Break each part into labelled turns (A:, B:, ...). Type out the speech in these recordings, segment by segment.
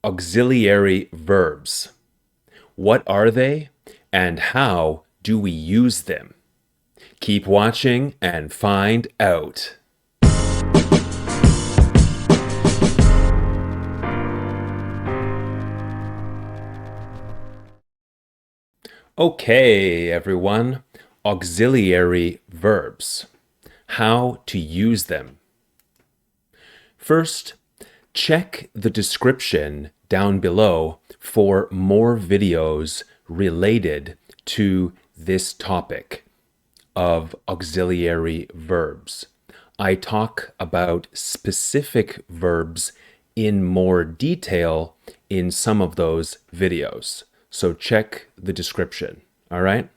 A: Auxiliary verbs. What are they and how do we use them? Keep watching and find out. Okay, everyone. Auxiliary verbs. How to use them. First, check the description down below for more videos related to this topic of auxiliary verbs. I talk about specific verbs in more detail in some of those videos. So check the description, all right?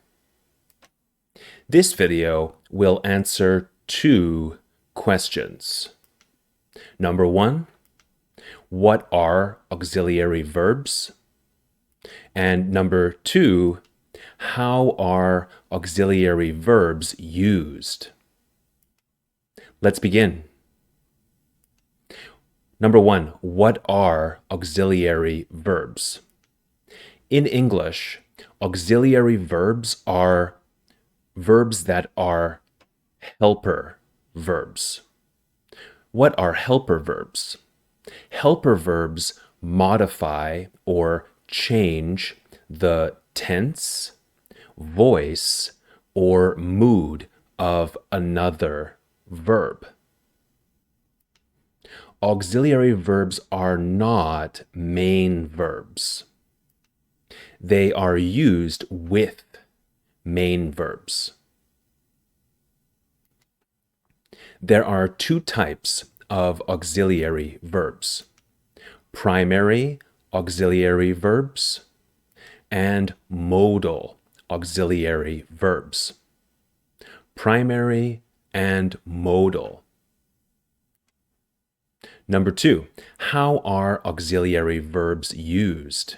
A: This video will answer two questions. Number one, what are auxiliary verbs? And number two, how are auxiliary verbs used? Let's begin. Number one, what are auxiliary verbs? In English, auxiliary verbs are verbs that are helper verbs. What are helper verbs? Helper verbs modify or change the tense, voice, or mood of another verb. Auxiliary verbs are not main verbs. They are used with main verbs. There are two types of auxiliary verbs: primary auxiliary verbs and modal auxiliary verbs. Primary and modal. Number two, how are auxiliary verbs used?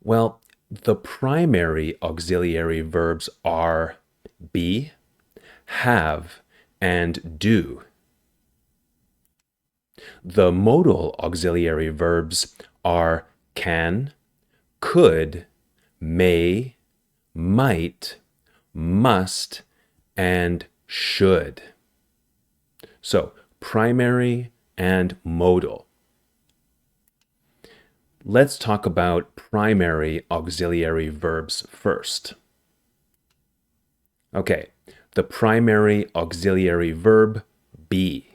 A: Well, the primary auxiliary verbs are be, have, and do. The modal auxiliary verbs are can, could, may, might, must, and should. So, primary and modal. Let's talk about primary auxiliary verbs first. Okay, the primary auxiliary verb be.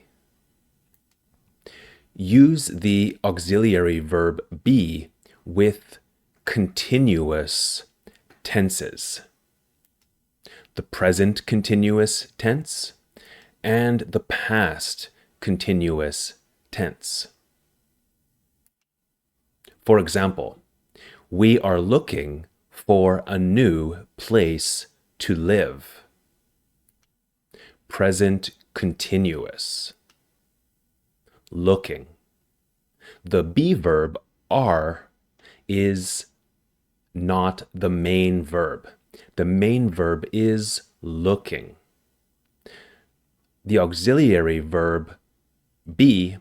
A: Use the auxiliary verb be with continuous tenses: the present continuous tense and the past continuous tense. For example, we are looking for a new place to live. Present continuous. Looking. The be verb are is not the main verb. The main verb is looking. The auxiliary verb be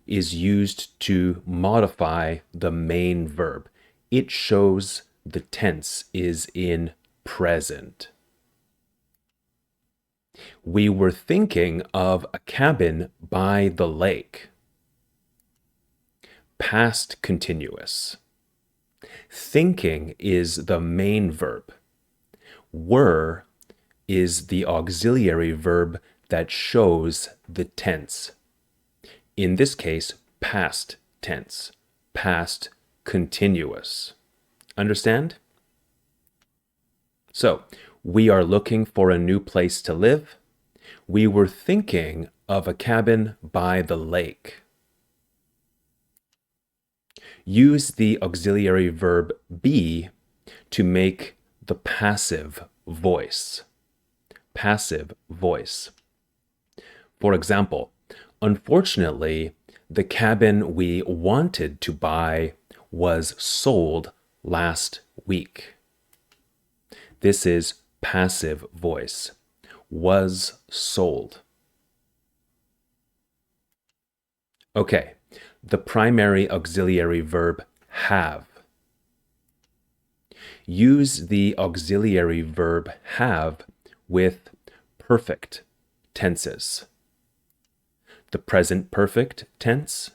A: is used to modify the main verb. It shows the tense is in present. We were thinking of a cabin by the lake. Past continuous. Thinking is the main verb. Were is the auxiliary verb that shows the tense. In this case, past tense, past continuous. Understand? So, we are looking for a new place to live. We were thinking of a cabin by the lake. Use the auxiliary verb be to make the passive voice. Passive voice. For example, unfortunately, the cabin we wanted to buy was sold last week. This is passive voice. Was sold. Okay, The primary auxiliary verb have. Use the auxiliary verb have with perfect tenses. The present perfect tense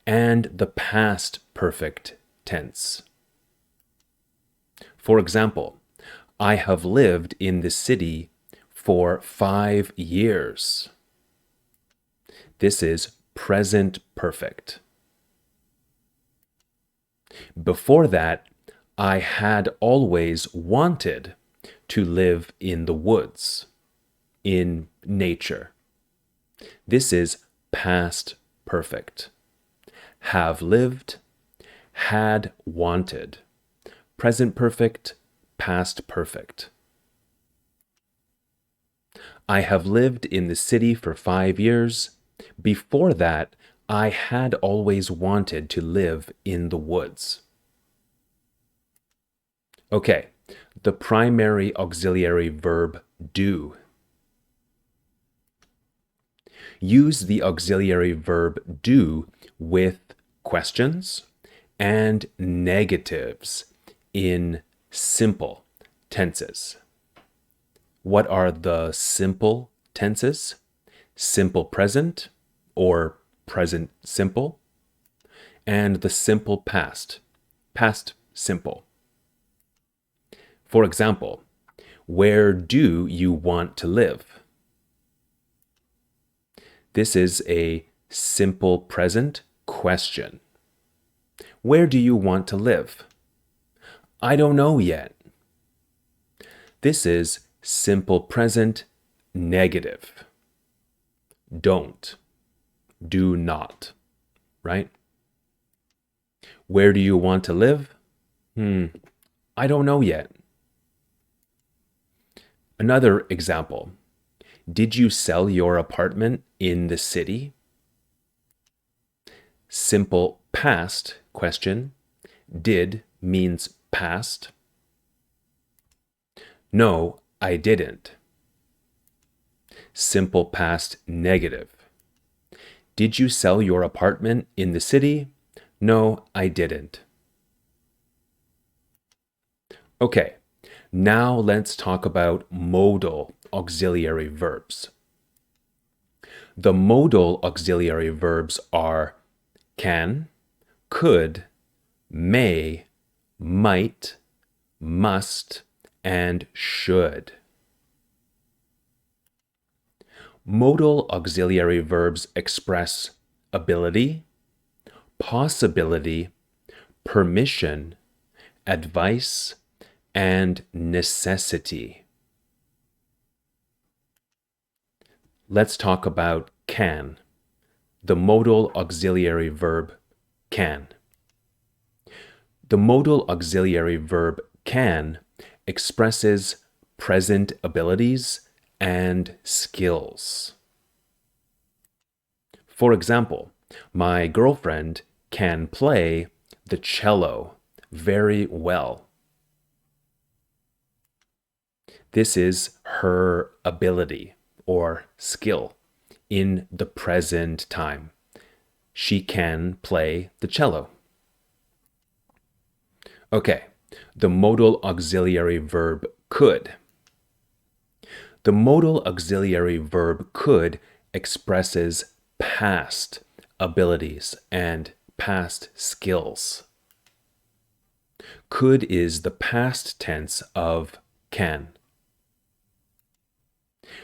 A: and the past perfect tense. For example, I have lived in the city for 5 years. This is present perfect. Before that, I had always wanted to live in the woods, in nature. This is past perfect. Have lived, had wanted. Present perfect, past perfect. I have lived in the city for 5 years. Before that, I had always wanted to live in the woods. Okay, the primary auxiliary verb do. Use the auxiliary verb do with questions and negatives in simple tenses. What are the simple tenses? Simple present or present simple, and the simple past, past simple. For example, where do you want to live? This is a simple present question. Where do you want to live? I don't know yet. This is simple present negative. Don't. Do not. Right? Where do you want to live? I don't know yet. Another example. Did you sell your apartment in the city? Simple past question. Did means past. No, I didn't. Simple past negative. Did you sell your apartment in the city? No, I didn't. Okay, now let's talk about modal auxiliary verbs. The modal auxiliary verbs are can, could, may, might, must, and should. Modal auxiliary verbs express ability, possibility, permission, advice, and necessity. Let's talk about can, the modal auxiliary verb can. The modal auxiliary verb can expresses present abilities and skills. For example, my girlfriend can play the cello very well. This is her ability or skill in the present time. She can play the cello. Okay, the modal auxiliary verb could. The modal auxiliary verb could expresses past abilities and past skills. Could is the past tense of can.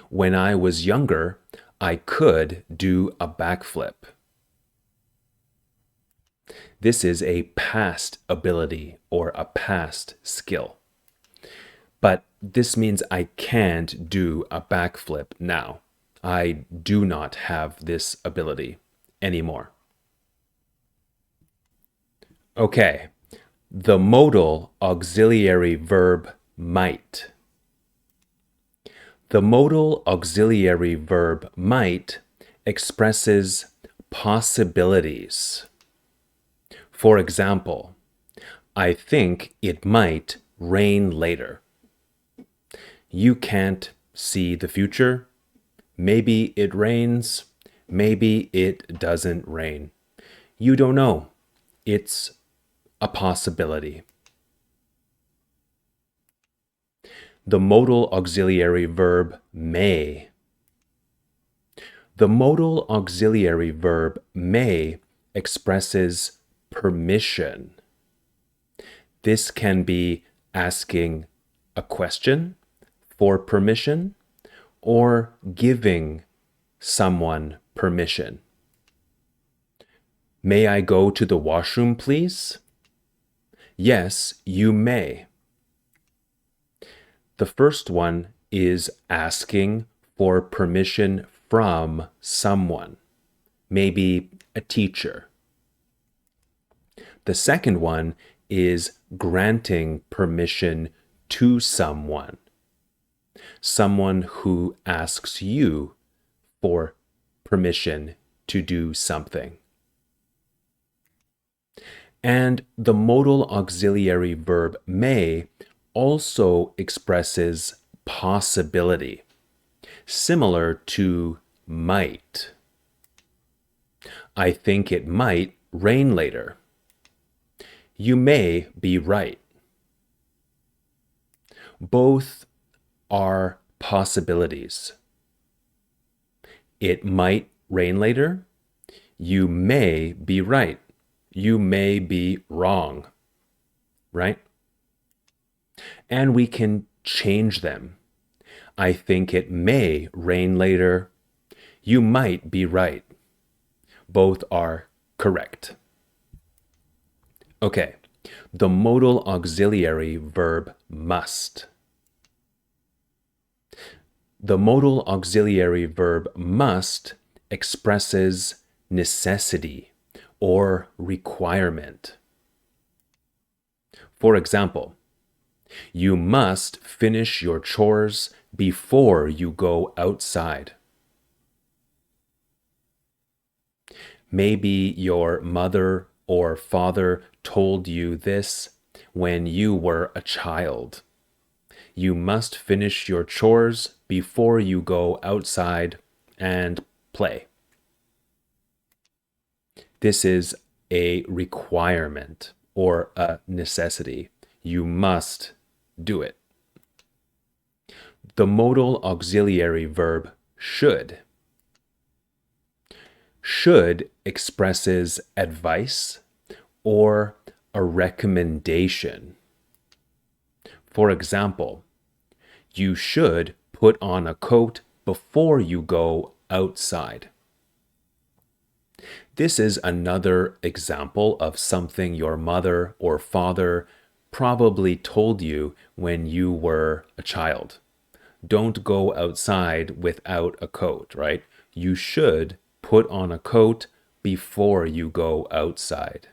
A: When I was younger, I could do a backflip. This is a past ability or a past skill. But this means I can't do a backflip now. I do not have this ability anymore. Okay, the modal auxiliary verb might. The modal auxiliary verb might expresses possibilities. For example, I think it might rain later. You can't see the future. Maybe it rains, maybe it doesn't rain. You don't know. It's a possibility. The modal auxiliary verb may. The modal auxiliary verb may expresses permission. This can be asking a question for permission or giving someone permission. May I go to the washroom, please? Yes, you may. The first one is asking for permission from someone, maybe a teacher. The second one is granting permission to someone who asks you for permission to do something. And the modal auxiliary verb may also expresses possibility, similar to might. I think it might rain later. You may be right. Both are possibilities. It might rain later. You may be right. You may be wrong, right? And we can change them. I think it may rain later. You might be right. Both are correct. Okay, the modal auxiliary verb must. The modal auxiliary verb must expresses necessity or requirement. For example, you must finish your chores before you go outside. Maybe your mother or father told you this when you were a child. You must finish your chores before you go outside and play. This is a requirement or a necessity. You must do it. The modal auxiliary verb should. Should expresses advice or a recommendation. For example, you should put on a coat before you go outside. This is another example of something your mother or father probably told you when you were a child. Don't go outside without a coat, right? You should put on a coat before you go outside.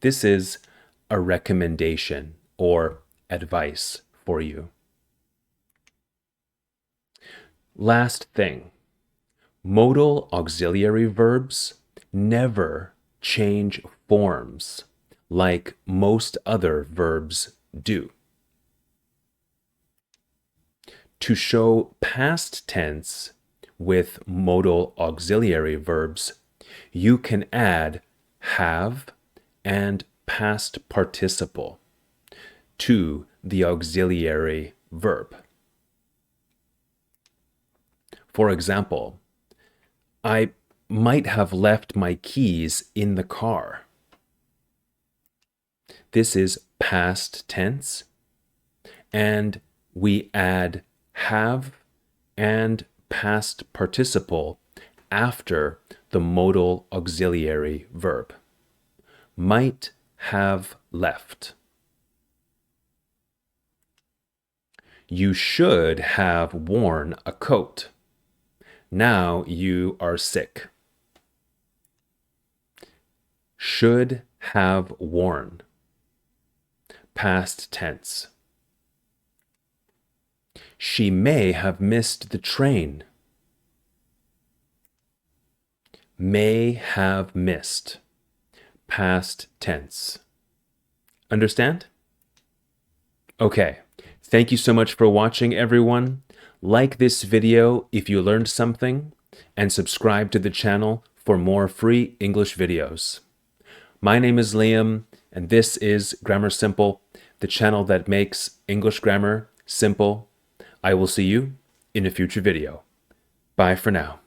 A: This is a recommendation or advice for you. Last thing, modal auxiliary verbs never change forms like most other verbs do. To show past tense with modal auxiliary verbs, you can add have and past participle to the auxiliary verb. For example, I might have left my keys in the car. This is past tense, and we add have and past participle after the modal auxiliary verb. Might have left. You should have worn a coat. Now you are sick. Should have worn. Past tense. She may have missed the train. May have missed. Past tense. Understand? Okay. Thank you so much for watching, everyone. Like this video if you learned something, and subscribe to the channel for more free English videos. My name is Liam, and this is Grammar Simple, the channel that makes English grammar simple. I will see you in a future video. Bye for now.